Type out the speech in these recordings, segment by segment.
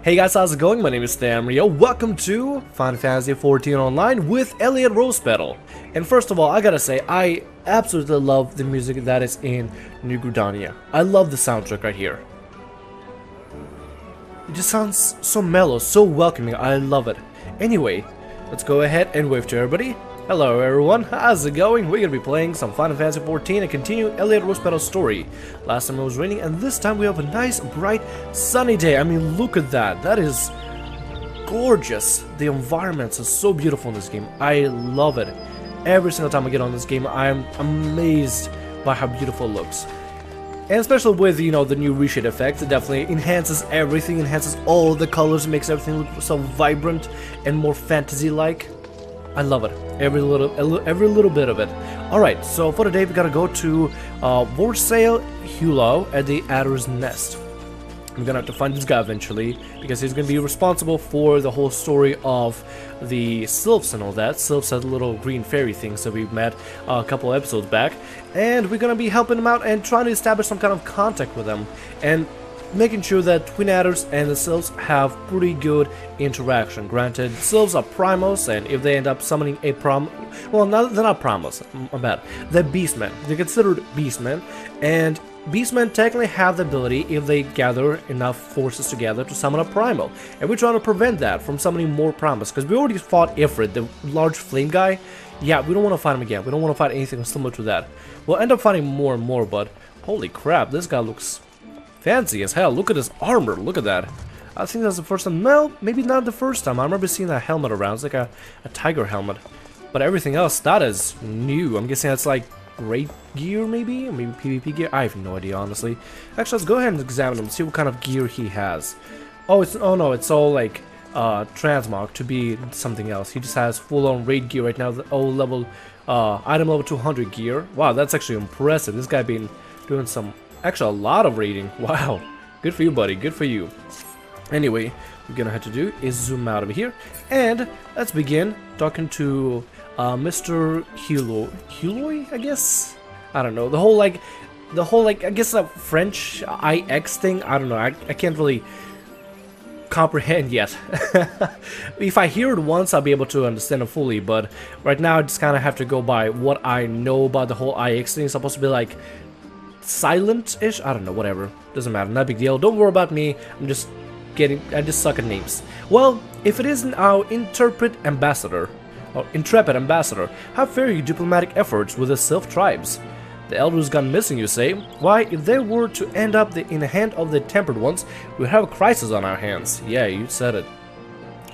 Hey guys, how's it going? My name is Tavern. Welcome to Final Fantasy XIV Online with Elliot Rosepetal. And first of all, I gotta say, I absolutely love the music that is in New Gridania. I love the soundtrack right here. It just sounds so mellow, so welcoming. I love it. Anyway, let's go ahead and wave to everybody. Hello everyone, how's it going? We're gonna be playing some Final Fantasy XIV and continue Elliot Rosepetal's story. Last time it was raining and this time we have a nice, bright, sunny day. I mean, look at that. That is gorgeous. The environments are so beautiful in this game. I love it. Every single time I get on this game, I'm amazed by how beautiful it looks. And especially with, you know, the new reshade effect, it definitely enhances everything, enhances all the colors, makes everything look so vibrant and more fantasy-like. I love it. Every little bit of it. Alright, so for today we gotta go to Vorsail Hulo at the Adder's Nest. I'm gonna have to find this guy eventually, because he's gonna be responsible for the whole story of the Sylphs and all that. Sylphs are the little green fairy things that we met a couple episodes back, and we're gonna be helping him out and trying to establish some kind of contact with them, and making sure that Twin Adders and the Sylphs have pretty good interaction. Granted, Sylphs are primals, and if they end up summoning a well, they're not primals, I'm bad. They're beastmen. They're considered beastmen, and beastmen technically have the ability, if they gather enough forces together, to summon a primal. And we're trying to prevent that from summoning more primals, because we already fought Ifrit, the large flame guy. Yeah, we don't want to fight him again. We don't want to fight anything similar to that. We'll end up fighting more and more, but holy crap, this guy looks fancy as hell. Look at his armor. Look at that. I think that's the first time. Well, maybe not the first time. I remember seeing that helmet around. It's like a tiger helmet. But everything else, that is new. I'm guessing that's like raid gear, maybe? Or maybe PvP gear? I have no idea, honestly. Actually, let's go ahead and examine him, see what kind of gear he has. Oh, no, it's all like transmog to be something else. He just has full-on raid gear right now. The old level, item level 200 gear. Wow, that's actually impressive. This guy been doing some. Actually, a lot of raiding. Wow. Good for you, buddy. Good for you. Anyway, what we're gonna have to do is zoom out of here. And let's begin talking to Mr. Huloy, I guess? I don't know. The whole, I guess that French IX thing. I don't know. I can't really comprehend yet. If I hear it once, I'll be able to understand it fully. But right now, I just kind of have to go by what I know about the whole IX thing. It's supposed to be like silent-ish? I don't know, whatever. Doesn't matter, not a big deal. Don't worry about me. I just suck at names. Well, if it isn't our intrepid ambassador, how fare your diplomatic efforts with the Sylph tribes? The elders gone missing, you say? Why, if they were to end up in the hand of the tempered ones, we'd have a crisis on our hands. Yeah, you said it.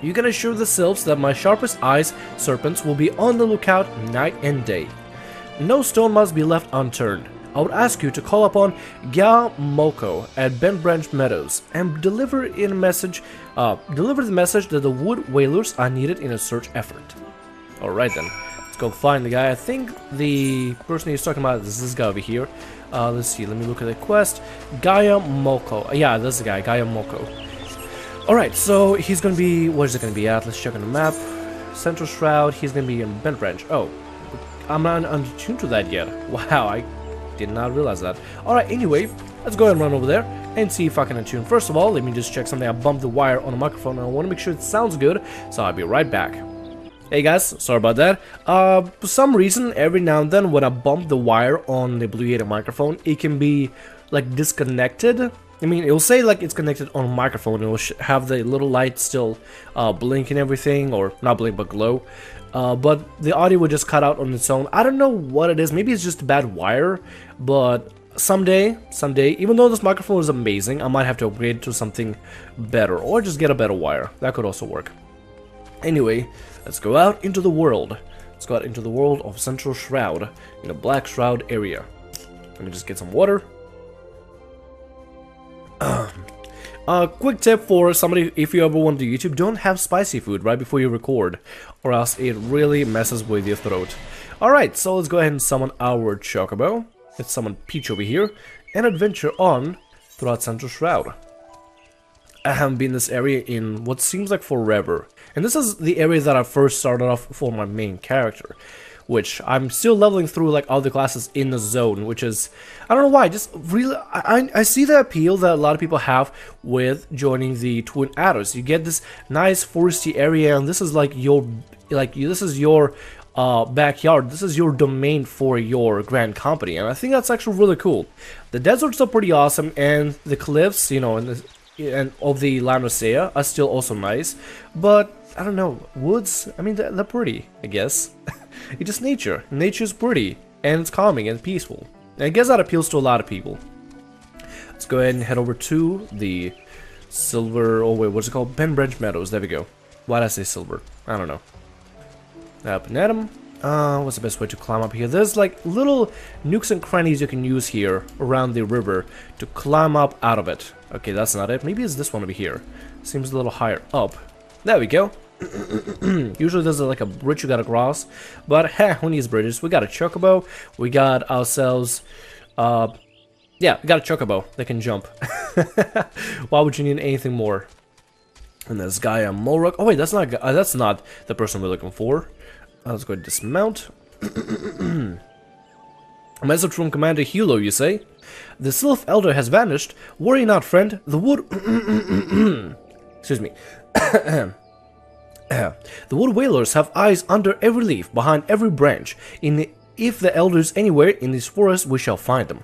You can assure the Sylphs that my sharpest eyes, serpents, will be on the lookout night and day. No stone must be left unturned. I would ask you to call upon Moko at Bent Branch Meadows and deliver the message that the wood whalers are needed in a search effort. Alright then, let's go find the guy. I think the person he's talking about is this guy over here. Let's see, let me look at the quest. Gaia Moko. Yeah, that's the guy, Gaia Moko. Alright, so he's gonna be, where's it gonna be at? Let's check on the map. Central Shroud, he's gonna be in Bent Branch. Oh, I'm not untuned to that yet. Wow, I did not realize that. Alright, anyway, let's go ahead and run over there and see if I can attune. First of all, let me just check something. I bumped the wire on the microphone and I want to make sure it sounds good, so I'll be right back. Hey guys, sorry about that. For some reason, every now and then when I bump the wire on the Blue Yeti microphone, it can be like disconnected. I mean, it will say like it's connected on a microphone. It will have the little light still blink and everything, or not blink but glow. But the audio would just cut out on its own. I don't know what it is. Maybe it's just a bad wire. But someday, even though this microphone is amazing, I might have to upgrade to something better, or just get a better wire. That could also work. Anyway, let's go out into the world. Let's go out into the world of Central Shroud, in the Black Shroud area. Let me just get some water. Quick tip for somebody, if you ever want to do YouTube, don't have spicy food right before you record, or else it really messes with your throat. Alright, so let's go ahead and summon our Chocobo. Let's summon Peach over here, and adventure on throughout Central Shroud. I haven't been in this area in what seems like forever, and this is the area that I first started off for my main character. which I'm still leveling through like all the classes in the zone, which is, I don't know why, just really, I see the appeal that a lot of people have with joining the Twin Adders. You get this nice foresty area, and this is like your, this is your backyard, this is your domain for your grand company, and I think that's actually really cool. The deserts are pretty awesome, and the cliffs, you know, and of the Land of Sea are still also nice, but I don't know, woods, I mean, they're pretty, I guess. It's just nature. Nature's pretty, and it's calming and peaceful. And I guess that appeals to a lot of people. Let's go ahead and head over to the silver, oh wait, what's it called? Benbranch Meadows, there we go. Why did I say silver? I don't know. Up and at 'em. What's the best way to climb up here? There's like little nooks and crannies you can use here around the river to climb up out of it. Okay, that's not it. Maybe it's this one over here. Seems a little higher up. There we go. Usually there's like a bridge you gotta cross, but heh, who needs bridges? We got a chocobo. We got ourselves, yeah, we got a chocobo that can jump. Why would you need anything more? And this guy a Molrock. Oh wait, that's not the person we're looking for. Let's go dismount. A message from Commander Hilo, you say? The Sylph Elder has vanished. Worry not, friend. The wood... Excuse me. The wood whalers have eyes under every leaf, behind every branch. If the Elder's anywhere in this forest, we shall find them.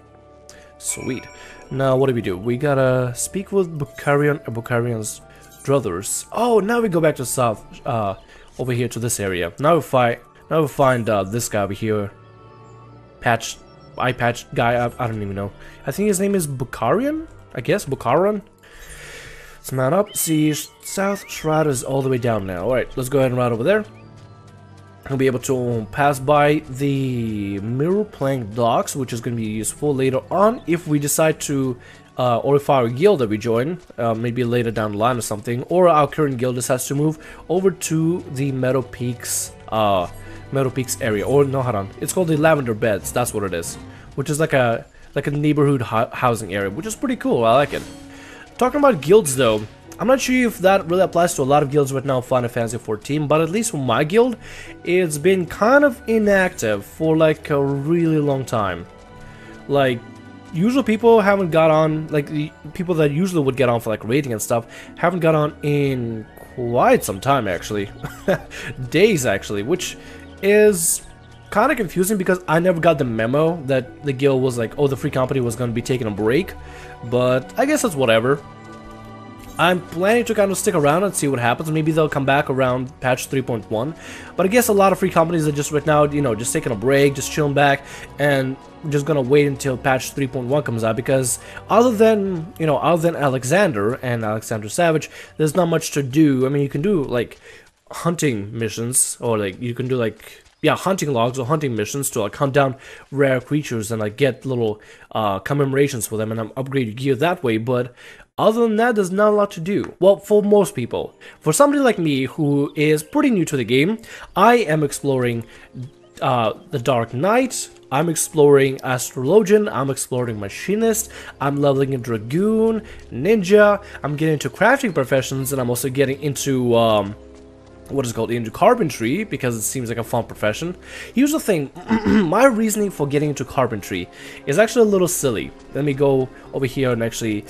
Sweet. Now, what do? We gotta speak with Bukharian's brothers. Oh, now we go back to south, over here to this area. Now we find this guy over here. Eye patch guy, I don't even know. I think his name is Bukharian? I guess, Bukharan? Let's mount up. See, South Shroud is all the way down now. Alright, let's go ahead and ride over there. We'll be able to pass by the Mirror Plank docks, which is going to be useful later on if we decide to, or if our guild that we join, maybe later down the line or something, or our current guild decides to move over to the Meadow Peaks area, or no, hold on, it's called the Lavender Beds, that's what it is, which is like a neighborhood housing area, which is pretty cool. I like it. Talking about guilds though, I'm not sure if that really applies to a lot of guilds right now in Final Fantasy XIV, but at least for my guild, it's been kind of inactive for like a really long time. Like, usual people haven't got on, like the people that usually would get on for like raiding and stuff, haven't got on in quite some time actually. Days actually, which is kind of confusing because I never got the memo that the guild was like, oh, the free company was going to be taking a break, but I guess that's whatever. I'm planning to kind of stick around and see what happens. Maybe they'll come back around patch 3.1, but I guess a lot of free companies are just right now, you know, just taking a break, just chilling back, and just gonna wait until patch 3.1 comes out, because other than, you know, other than Alexander and Alexander Savage, there's not much to do. I mean, you can do like hunting missions, or like you can do like, yeah, hunting logs or hunting missions to like hunt down rare creatures and like get little commemorations for them and upgrade your gear that way, but other than that, there's not a lot to do. Well, for most people. For somebody like me who is pretty new to the game, I am exploring the Dark Knight, I'm exploring Astrologian, I'm exploring Machinist, I'm leveling in Dragoon, Ninja, I'm getting into crafting professions, and I'm also getting into what is it called, into carpentry, because it seems like a fun profession. Here's the thing, my reasoning for getting into carpentry is actually a little silly. Let me go over here and actually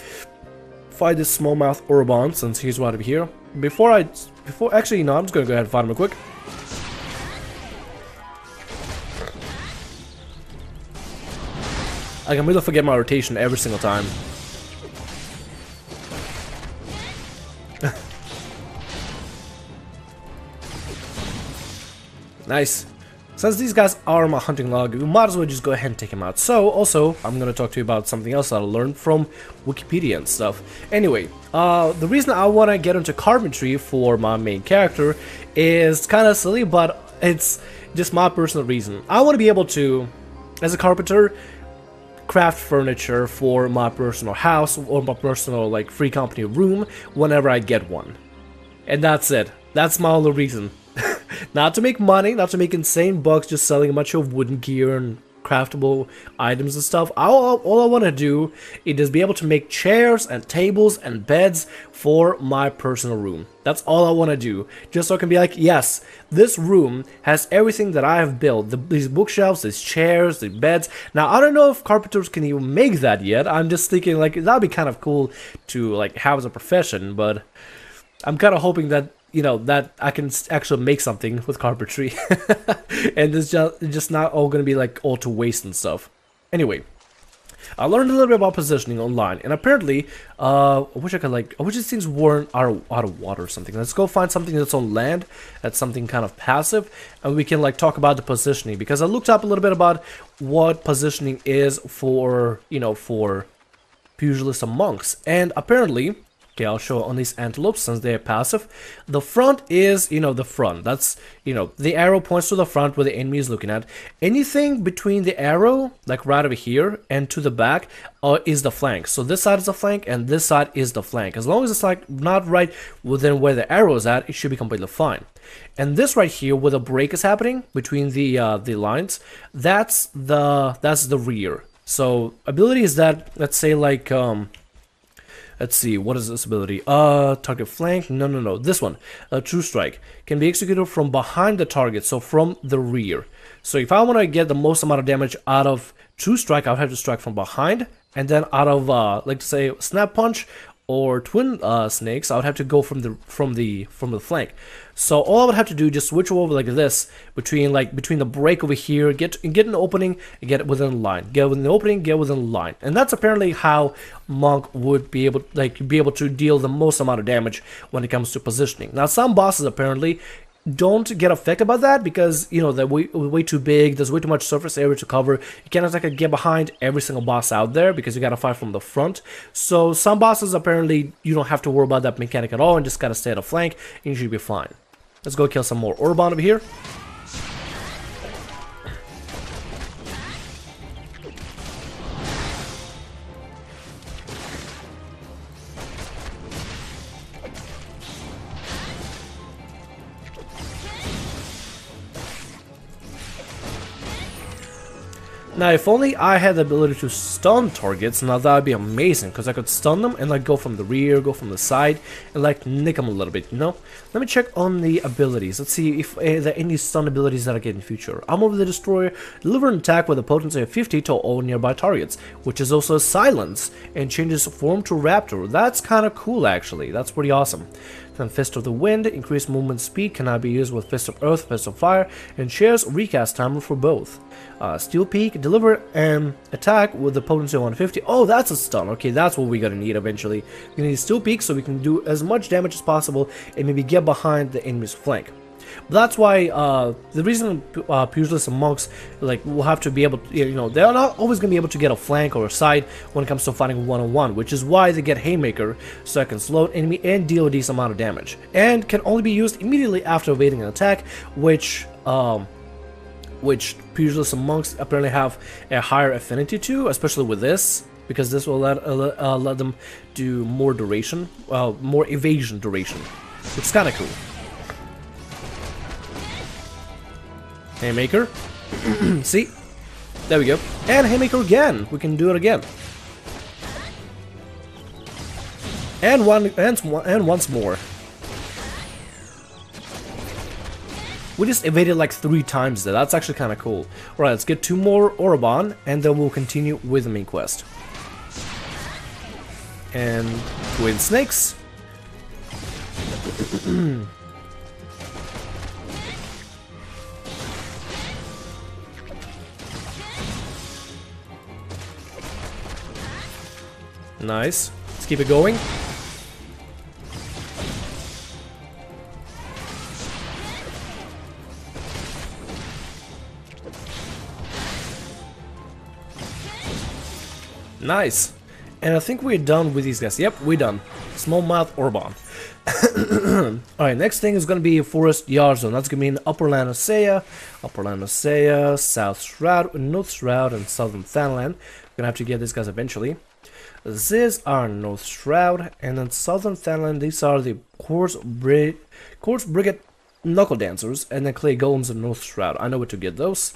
find this smallmouth Orobon, since he's right over here. Actually, no, I'm just gonna go ahead and find him real quick. I can really forget my rotation every single time. Nice. Since these guys are on my hunting log, we might as well just go ahead and take them out. So, also, I'm gonna talk to you about something else that I learned from Wikipedia and stuff. Anyway, the reason I want to get into carpentry for my main character is kind of silly, but it's just my personal reason. I want to be able to, as a carpenter, craft furniture for my personal house or my personal, like, free company room whenever I get one. And that's it. That's my only reason. Not to make money, not to make insane bucks just selling a bunch of wooden gear and craftable items and stuff. All I want to do is just be able to make chairs and tables and beds for my personal room. That's all I want to do, just so I can be like, yes, this room has everything that I have built. These bookshelves, these chairs, the beds. Now, I don't know if carpenters can even make that yet. I'm just thinking, like, that'd be kind of cool to, like, have as a profession, but I'm kind of hoping that, you know, that I can actually make something with carpentry. And it's just not all going to be, like, all to waste and stuff. Anyway. I learned a little bit about positioning online, and apparently, I wish these things weren't out of water or something. Let's go find something that's on land, that's something kind of passive, and we can, like, talk about the positioning, because I looked up a little bit about what positioning is for, you know, for pugilists and monks, and apparently, okay, I'll show on these antelopes since they're passive. The front is, you know, the front. That's, you know, the arrow points to the front where the enemy is looking at. Anything between the arrow, like right over here, and to the back, is the flank. So this side is the flank, and this side is the flank. As long as it's, like, not right within where the arrow is at, it should be completely fine. And this right here, where the break is happening between the lines, that's the rear. So ability is that, let's say, like, let's see, what is this ability? Target flank? No. This one, True Strike, can be executed from behind the target, so from the rear. So if I want to get the most amount of damage out of True Strike, I would have to strike from behind, and then out of, like, say, Snap Punch or Twin Snakes, I would have to go from the flank. So all I would have to do is just switch over like this between the break over here, get an opening, and get within the line. Get within the opening, get within the line. And that's apparently how Monk would be able to deal the most amount of damage when it comes to positioning. Now, some bosses apparently don't get affected by that because, you know, they're way too big, there's way too much surface area to cover. You can't exactly get behind every single boss out there because you gotta fight from the front. So some bosses, apparently, you don't have to worry about that mechanic at all and just gotta stay at the flank and you should be fine. Let's go kill some more Orban over here. Now, if only I had the ability to stun targets, now that would be amazing, because I could stun them and, like, go from the rear, go from the side, and, like, nick them a little bit, you know? Let me check on the abilities. Let's see if there are any stun abilities that I get in the future. Armor of the Destroyer, deliver an attack with a potency of 50 to all nearby targets, which is also a silence, and changes form to Raptor. That's kind of cool, actually. That's pretty awesome. Then Fist of the Wind, increased movement speed, cannot be used with Fist of Earth, Fist of Fire, and shares recast timer for both. Steel Peak, deliver an attack with the potency of 150. Oh, that's a stun. Okay, that's what we're gonna need eventually. We need Steel Peak so we can do as much damage as possible and maybe get behind the enemy's flank. But that's why the reason pugilists and monks, like, will have to be able to, you know, they're not always gonna be able to get a flank or a side when it comes to fighting one-on-one, which is why they get Haymaker, so I can slow an enemy and deal a decent amount of damage, and can only be used immediately after evading an attack, which pugilists and monks apparently have a higher affinity to, especially with this, because this will let them do more duration, more evasion duration, which is kind of cool. Haymaker. See? There we go. And Haymaker again. We can do it again. And once more. We just evaded like 3 times there. That's actually kind of cool. Alright, let's get 2 more Orban, and then we'll continue with the main quest. And Twin Snakes. Nice. Let's keep it going. Nice. And I think we're done with these guys. Yep, we're done. Smallmouth Orban. Alright, next thing is going to be Forest Yard Zone. That's going to be in Upper Land of Saya, South Shroud, North Shroud, and Southern Thanalan. We're going to have to get these guys eventually. This is our North Shroud, and then Southern Thanalan, these are the Quartz Brigade Knuckle Dancers, and then Clay Golems and North Shroud. I know where to get those.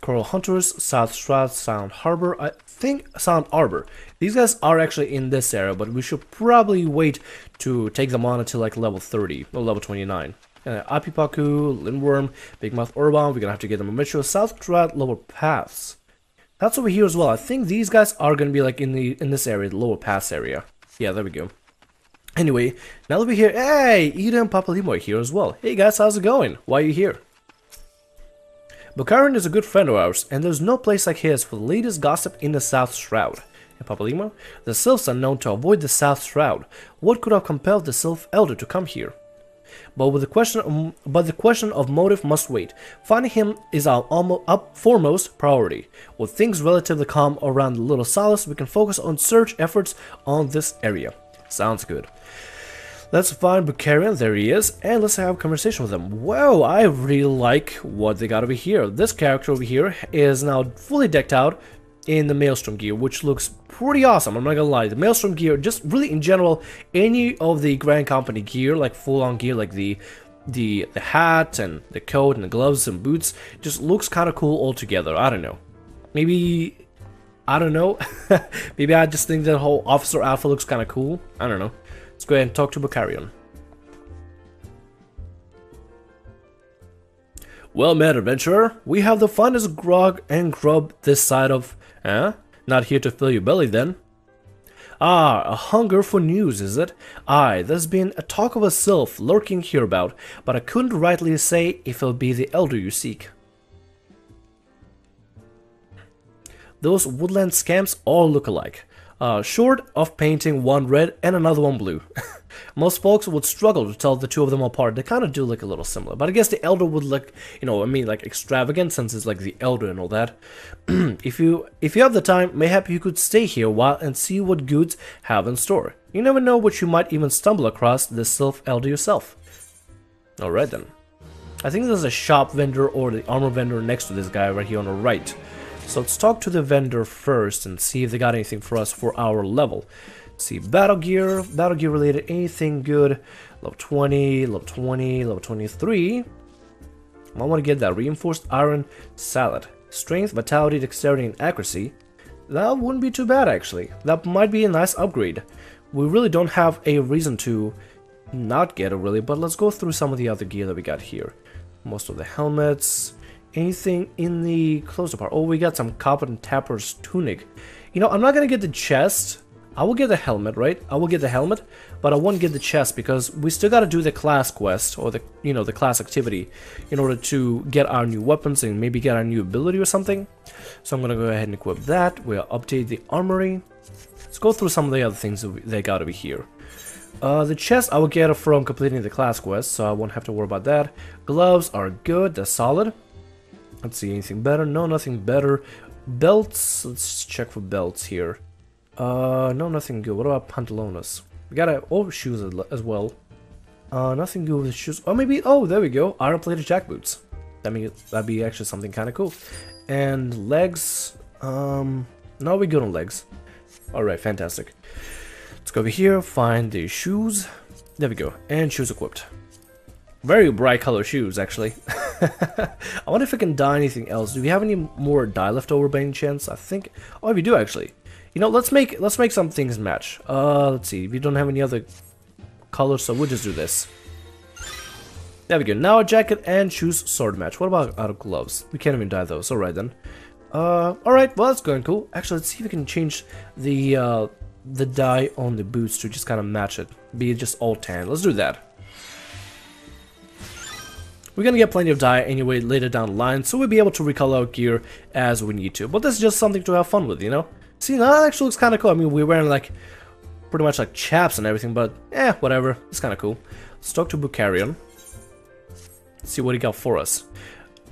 Coral Hunters, South Shroud, Sound Harbor. I think Sound Arbor. These guys are actually in this area, but we should probably wait to take them on until like level 30 or level 29. Apipaku, Lindworm, Big Mouth Urban. We're gonna have to get them a Metro, South Shroud, Lower Paths. That's over here as well. I think these guys are gonna be like in this area, the Lower Paths area. Yeah, there we go. Anyway, now that we're here, hey, Ida and Papalimo are here as well. Hey guys, how's it going? Why are you here? Bukarin is a good friend of ours, and there's no place like his for the latest gossip in the South Shroud. And Papalimo, the Sylphs are known to avoid the South Shroud. What could have compelled the Sylph Elder to come here? But the question of motive must wait. Finding him is our foremost priority. With things relatively calm around the Little Solace, we can focus on search efforts on this area. Sounds good. Let's find Bukarin, there he is, and let's have a conversation with him. Wow, I really like what they got over here. This character over here is now fully decked out in the Maelstrom gear, which looks pretty awesome, I'm not gonna lie. The Maelstrom gear, just really in general, any of the Grand Company gear, like full-on gear, like the hat and the coat and the gloves and boots, just looks kind of cool altogether. I don't know. Maybe, I don't know. Maybe I just think that whole officer outfit looks kind of cool. I don't know. Let's go ahead and talk to Bukarin. Well met, adventurer. We have the finest grog and grub this side of... Not here to fill your belly, then. Ah, a hunger for news, is it? Aye, there's been a talk of a sylph lurking hereabout, but I couldn't rightly say if it'll be the elder you seek. Those woodland scamps all look alike. Short of painting one red and another one blue. Most folks would struggle to tell the two of them apart. They kind of do look a little similar, but I guess the elder would look, you know, I mean, like extravagant, since it's like the elder and all that. If you have the time, mayhap you could stay here a while and see what goods have in store. You never know what you might even stumble across this sylph elder yourself. Alright then. I think there's a shop vendor or the armor vendor next to this guy right here on the right. So let's talk to the vendor first and see if they got anything for us for our level. Let's see, battle gear related, anything good. Level 20, level 20, level 23. I want to get that reinforced iron salad. Strength, vitality, dexterity, and accuracy. That wouldn't be too bad actually. That might be a nice upgrade. We really don't have a reason to not get it really, but let's go through some of the other gear that we got here. Most of the helmets. Anything in the closer part? Oh, we got some copper and tapper's tunic. You know, I'm not gonna get the chest. I will get the helmet, right? I will get the helmet, but I won't get the chest because we still gotta do the class quest or the, you know, the class activity in order to get our new weapons and maybe get our new ability or something. So I'm gonna go ahead and equip that. We'll update the armory. Let's go through some of the other things that they gotta be here. The chest I will get from completing the class quest, so I won't have to worry about that. Gloves are good, they're solid. Let's see, anything better? No, nothing better. Belts, let's check for belts here. No, nothing good. What about pantalones? We got shoes as well. Nothing good with shoes. Oh, maybe, oh, there we go. Iron plated jack boots. That'd be actually something kind of cool. And legs, no, we're good on legs. Alright, fantastic. Let's go over here, find the shoes. There we go, and shoes equipped. Very bright color shoes, actually. I wonder if I can dye anything else. Do we have any more dye left over by any chance? I think... Oh, we do, actually. You know, let's make some things match. Let's see. We don't have any other colors, so we'll just do this. There we go. Now a jacket and shoes sword match. What about our gloves? We can't even dye those. Alright, then. Alright, well, that's going cool. Actually, let's see if we can change the dye on the boots to just kind of match it. Be just all tan. Let's do that. We're gonna get plenty of dye anyway later down the line, so we'll be able to recolor our gear as we need to. But this is just something to have fun with, you know? See, that actually looks kind of cool. I mean, we're wearing like, pretty much like chaps and everything, but whatever. It's kind of cool. Let's talk to Bukarin. See what he got for us.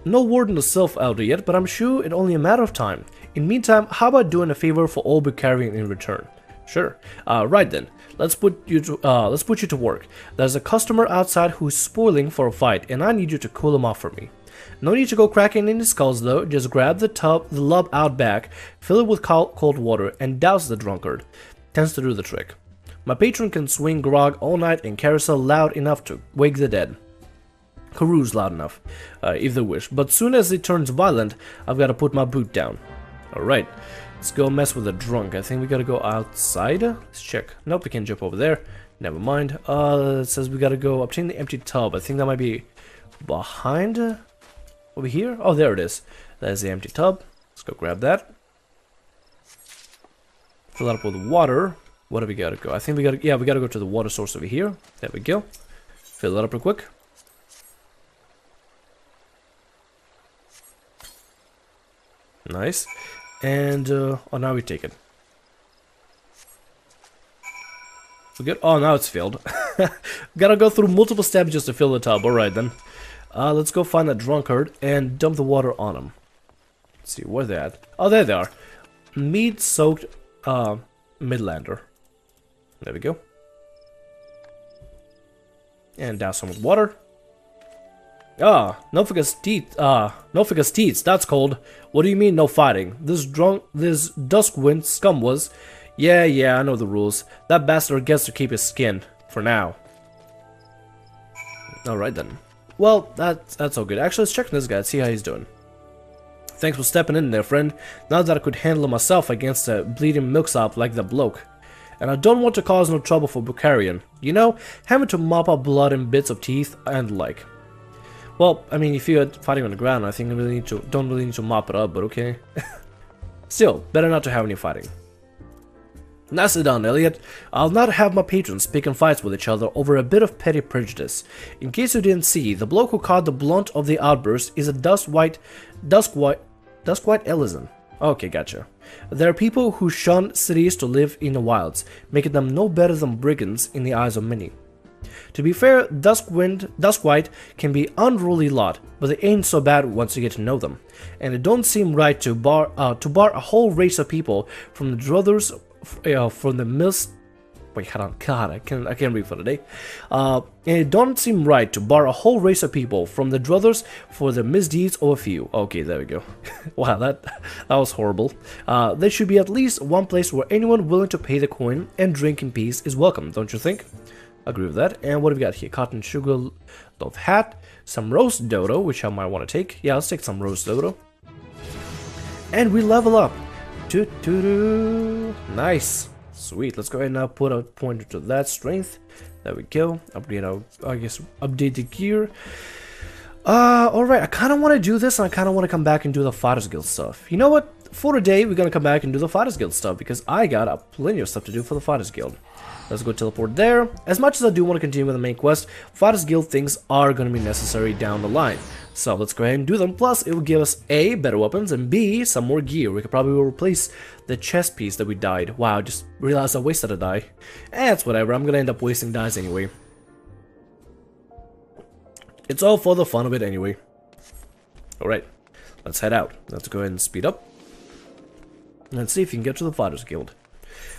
No word on the Sylph Elder yet, but I'm sure it's only a matter of time. In the meantime, how about doing a favor for all Bukarin in return? Sure. Right then. Let's put you to work. There's a customer outside who's spoiling for a fight, and I need you to cool him off for me. No need to go cracking any skulls though. Just grab the lub out back, fill it with cold water, and douse the drunkard. Tends to do the trick. My patron can swing grog all night and carousel loud enough to wake the dead. carouse loud enough, if they wish. But soon as it turns violent, I've got to put my boot down. Alright, let's go mess with the drunk. I think we gotta go outside. Let's check. Nope, we can't jump over there. Never mind. It says we gotta go obtain the empty tub. I think that might be behind over here. Oh, there it is. There's the empty tub. Let's go grab that. Fill it up with water. What do we gotta go? I think we gotta, yeah, we gotta go to the water source over here. There we go. Fill it up real quick. Nice. And, oh, now we take it. We good? Oh, now it's filled. Gotta go through multiple steps just to fill the tub. Alright then. Let's go find that drunkard and dump the water on him. Let's see, where they're at. Oh, there they are. Mead-soaked, Midlander. There we go. And douse some with water. Ah, no forgets teeth. No forgets teeth. That's cold. What do you mean no fighting? This Duskwind scum was. Yeah, I know the rules. That bastard gets to keep his skin for now. All right then. Well, that's all good. Actually, let's check this guy. See how he's doing. Thanks for stepping in there, friend. Not that I could handle myself against a bleeding milksop like the bloke. And I don't want to cause no trouble for Bukharian. You know, having to mop up blood and bits of teeth and the like. Well, I mean, if you're fighting on the ground, I think I don't really need to mop it up, but okay. Still, better not to have any fighting. Nicely done, Elliot. I'll not have my patrons picking fights with each other over a bit of petty prejudice. In case you didn't see, the bloke who caught the blunt of the outburst is a Duskwhite Ellison. Okay, gotcha. There are people who shun cities to live in the wilds, making them no better than brigands in the eyes of many. To be fair, Duskwhite can be unruly lot, but they ain't so bad once you get to know them. And it don't seem right to bar a whole race of people from the druthers, from the mills. Wait, hold on, God, I can't read for today. And it don't seem right to bar a whole race of people from the druthers for the misdeeds of a few. Okay, there we go. Wow, that was horrible. There should be at least one place where anyone willing to pay the coin and drink in peace is welcome, don't you think? Agree with that. And what have we got here? Cotton sugar loaf hat, some roast dodo, which I might want to take. Yeah, let's take some roast dodo. And we level up. Nice. Sweet. Let's go ahead and now put a pointer to that strength. There we go. Upgrade our, I guess, update the gear. Alright, I kind of want to do this, and I kind of want to come back and do the Fighters Guild stuff. You know what? For today, we're going to come back and do the Fighters Guild stuff, because I got plenty of stuff to do for the Fighters Guild. Let's go teleport there. As much as I do want to continue with the main quest, Fighters Guild things are going to be necessary down the line. So let's go ahead and do them. Plus, it will give us A, better weapons, and B, some more gear. We could probably replace the chest piece that we died. Wow, just realized I wasted a die. It's whatever, I'm going to end up wasting dies anyway. It's all for the fun of it anyway. Alright, let's head out. Let's go ahead and speed up. Let's see if you can get to the Fighters Guild.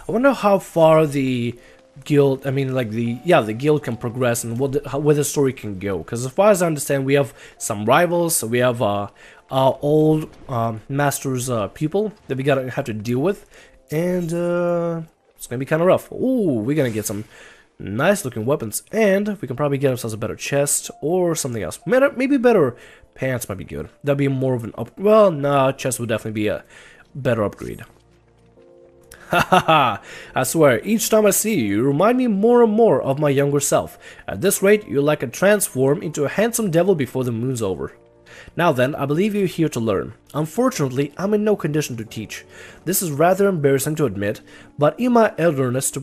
I wonder how far the guild, I mean, like the guild can progress and where the story can go. Because as far as I understand, we have some rivals, we have our old master's people that we gotta have to deal with, and it's gonna be kind of rough. Ooh, we're gonna get some nice looking weapons, and we can probably get ourselves a better chest or something else. Maybe better pants might be good. That'd be more of an up. Well, nah, chest would definitely be a better upgrade. Hahaha, I swear, each time I see you, you remind me more and more of my younger self. At this rate, you'll like a transform into a handsome devil before the moon's over. Now then, I believe you're here to learn. Unfortunately, I'm in no condition to teach. This is rather embarrassing to admit, but in my eagerness to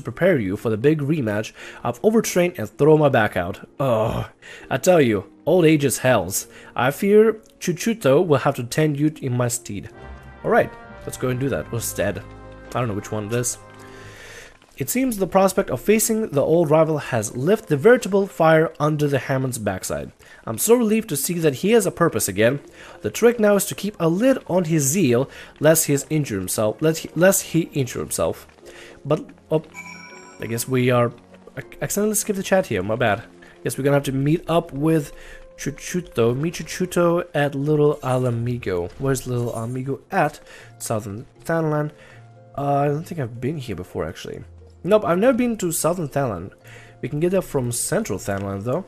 prepare you for the big rematch, I've overtrained and thrown my back out. Ugh, I tell you, old age is hell's. I fear Chuchuto will have to tend you in my stead. Alright. Let's go and do that. Instead, I don't know which one it is. It seems the prospect of facing the old rival has lifted the veritable fire under the Hammond's backside. I'm so relieved to see that he has a purpose again. The trick now is to keep a lid on his zeal, lest he injure himself. But oh, I guess we are. I accidentally skipped the chat here. My bad. Guess we're gonna have to meet up with Chuchuto at Little Alamigo. Where's Little Alamigo at? Southern Thailand. I don't think I've been here before, actually. Nope, I've never been to Southern Thailand. We can get that from Central Thailand though.